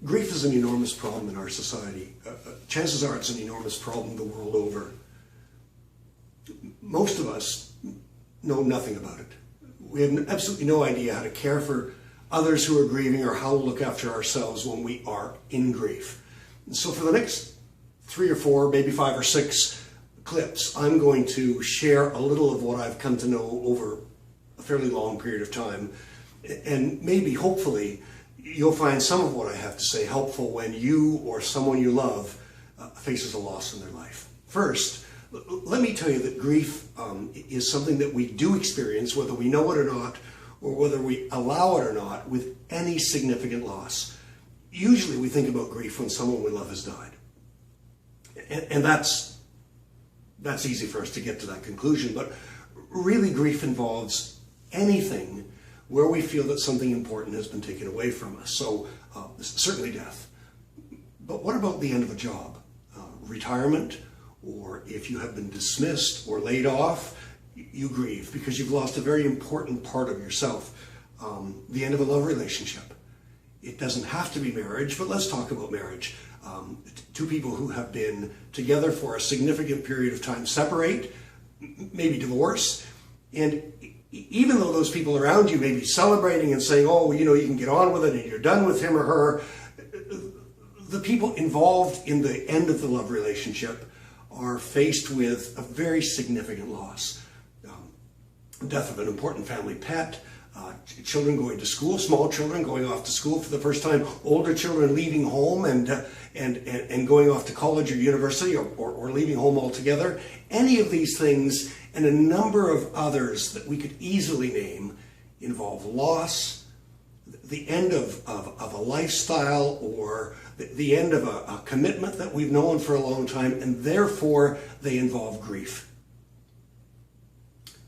Grief is an enormous problem in our society. Chances are it's an enormous problem the world over. Most of us know nothing about it. We have absolutely no idea how to care for others who are grieving or how to look after ourselves when we are in grief. And so for the next 3 or 4, maybe 5 or 6 clips, I'm going to share a little of what I've come to know over a fairly long period of time. And maybe, hopefully, you'll find some of what I have to say helpful when you or someone you love faces a loss in their life. First, let me tell you that grief is something that we do experience, whether we know it or not, or whether we allow it or not, with any significant loss. Usually we think about grief when someone we love has died. And that's easy for us to get to that conclusion, but really grief involves anything where we feel that something important has been taken away from us. So certainly death. But what about the end of a job? Retirement, or if you have been dismissed or laid off, you grieve because you've lost a very important part of yourself. The end of a love relationship. It doesn't have to be marriage, but let's talk about marriage. 2 people who have been together for a significant period of time separate, maybe divorce, and even though those people around you may be celebrating and saying, oh, you know, you can get on with it and you're done with him or her, the people involved in the end of the love relationship are faced with a very significant loss. Death of an important family pet, children going to school, small children going off to school for the first time, older children leaving home and going off to college or university, or leaving home altogether. Any of these things and a number of others that we could easily name involve loss, the end of a lifestyle, or the end of a commitment that we've known for a long time, and therefore they involve grief.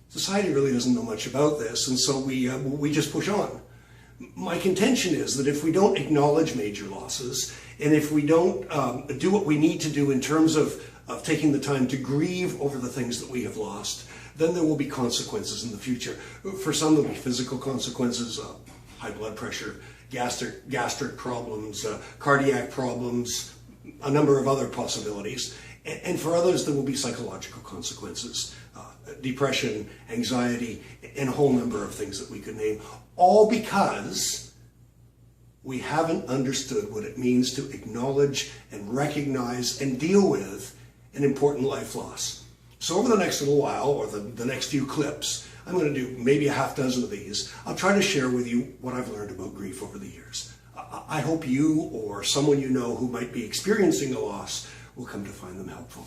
Society really doesn't know much about this, and so we just push on. My contention is that if we don't acknowledge major losses, and if we don't do what we need to do in terms of taking the time to grieve over the things that we have lost, then there will be consequences in the future. For some, there will be physical consequences, high blood pressure, gastric problems, cardiac problems, a number of other possibilities. And for others, there will be psychological consequences, depression, anxiety, and a whole number of things that we could name, all because we haven't understood what it means to acknowledge and recognize and deal with an important life loss. So over the next little while, or the next few clips, I'm going to do maybe a half dozen of these. I'll try to share with you what I've learned about grief over the years. I hope you or someone you know who might be experiencing a loss will come to find them helpful.